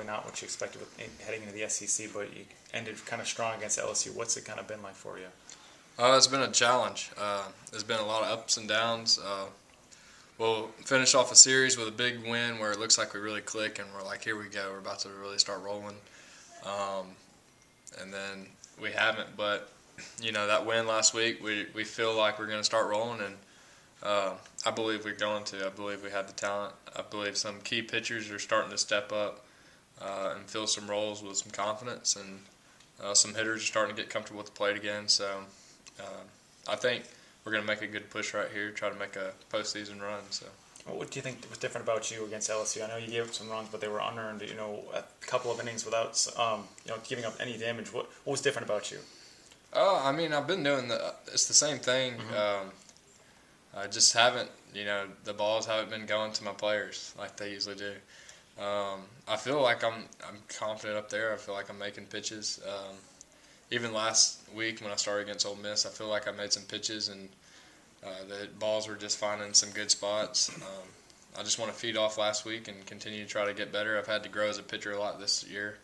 probably not what you expected heading into the SEC, but you ended kind of strong against LSU. What's it kind of been like for you? It's been a challenge. There's been a lot of ups and downs. We'll finish off a series with a big win where it looks like we really click and we're like, here we go, we're about to really start rolling. And then we haven't, but that win last week, we feel like we're going to start rolling, and I believe we're going to. I believe we have the talent. I believe some key pitchers are starting to step up and fill some roles with some confidence, and some hitters are starting to get comfortable with the plate again. So I think we're going to make a good push right here, try to make a postseason run. So. What do you think was different about you against LSU? I know you gave up some runs, but they were unearned. A couple of innings without giving up any damage. What was different about you? I've been doing it's the same thing. Mm-hmm. I just haven't, the balls haven't been going to my players like they usually do. I feel like I'm confident up there. I feel like I'm making pitches. Even last week when I started against Ole Miss, I feel like I made some pitches and the balls were just finding some good spots. I just want to feed off last week and continue to try to get better. I've had to grow as a pitcher a lot this year,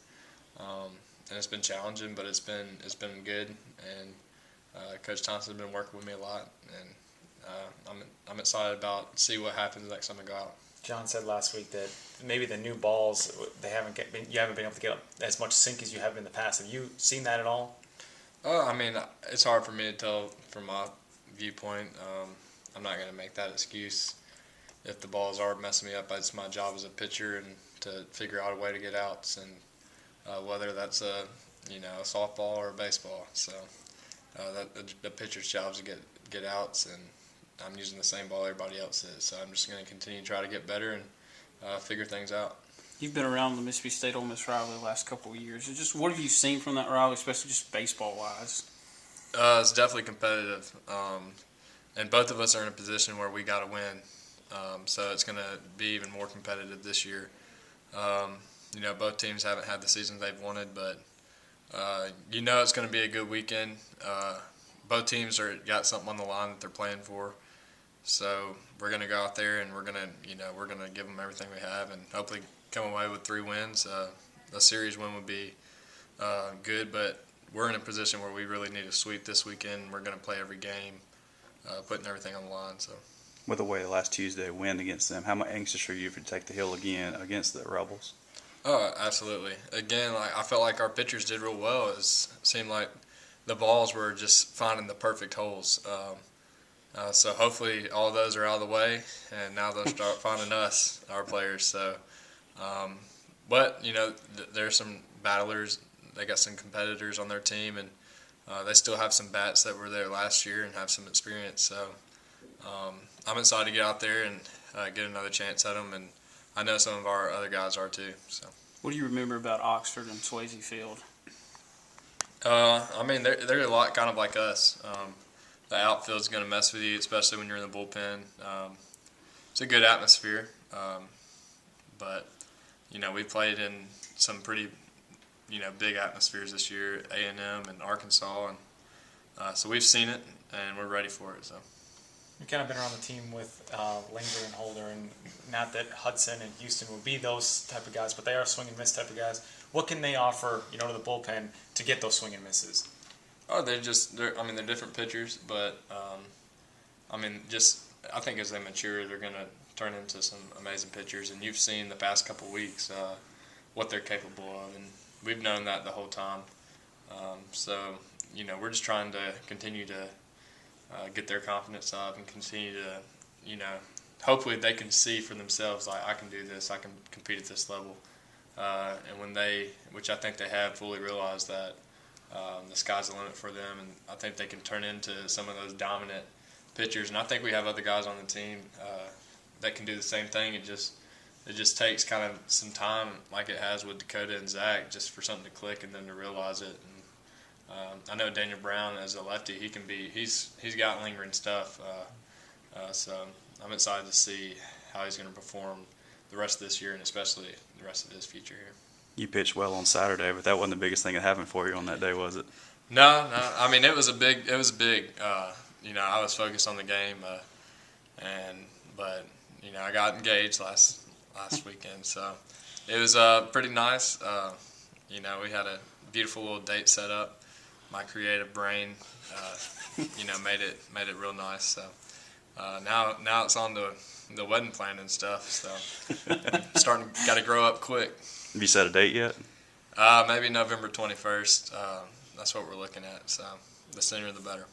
and it's been challenging, but it's been good. And Coach Thompson's been working with me a lot, and I'm excited about see what happens next time I go out. John said last week that maybe the new balls you haven't been able to get as much sink as you have in the past. Have you seen that at all? It's hard for me to tell from my viewpoint. I'm not going to make that excuse. If the balls are messing me up, it's my job as a pitcher and to figure out a way to get outs, and whether that's a softball or a baseball. So the pitcher's job is to get outs, and I'm using the same ball everybody else is. So I'm just going to continue to try to get better and figure things out. You've been around the Mississippi State-Ole Miss rivalry the last couple of years. Just what have you seen from that rivalry, especially just baseball-wise? It's definitely competitive, and both of us are in a position where we got to win. So it's going to be even more competitive this year. Both teams haven't had the seasons they've wanted, but it's going to be a good weekend. Both teams got something on the line that they're playing for. So we're going to go out there and we're going to give them everything we have and hopefully come away with 3 wins. A series win would be good, but we're in a position where we really need a sweep this weekend. We're going to play every game, putting everything on the line. So, with the way last Tuesday win against them, how anxious are you to take the hill again against the Rebels? Oh, absolutely. Again, I felt like our pitchers did real well. It seemed like the balls were just finding the perfect holes. So hopefully all those are out of the way, and now they'll start finding us, our players. So, but there's some battlers. They got some competitors on their team, and they still have some bats that were there last year and have some experience. So I'm excited to get out there and get another chance at them, and I know some of our other guys are too. So. What do you remember about Oxford and Swayze Field? They're a lot kind of like us. The outfield's going to mess with you, especially when you're in the bullpen. It's a good atmosphere, but we played in some pretty big atmospheres this year, A&M and Arkansas, and so we've seen it and we're ready for it. So. You've kind of been around the team with Linger and Holder, and not that Hudson and Houston would be those type of guys, but they are swing and miss type of guys. What can they offer, to the bullpen to get those swing and misses? Oh, they're different pitchers, but I think as they mature, they're going to turn into some amazing pitchers, and you've seen the past couple weeks what they're capable of, and we've known that the whole time. So we're just trying to continue to get their confidence up and continue to, hopefully they can see for themselves, like, I can do this, I can compete at this level. And when which I think they have fully realized that the sky's the limit for them, and I think they can turn into some of those dominant pitchers. And I think we have other guys on the team that can do the same thing. It just takes kind of some time, like it has with Dakota and Zach, just for something to click and then to realize it. And I know Daniel Brown, as a lefty, he's got lingering stuff. So I'm excited to see how he's going to perform the rest of this year and especially the rest of his future here. You pitched well on Saturday, but that wasn't the biggest thing that happened for you on that day, was it? No. It was big. I was focused on the game, but I got engaged last weekend. So It was pretty nice. You know, we had a beautiful little date set up. My creative brain, you know, made it real nice. So now it's on to the wedding planning and stuff. So got to grow up quick. Have you set a date yet? Maybe November 21st. That's what we're looking at. So the sooner the better.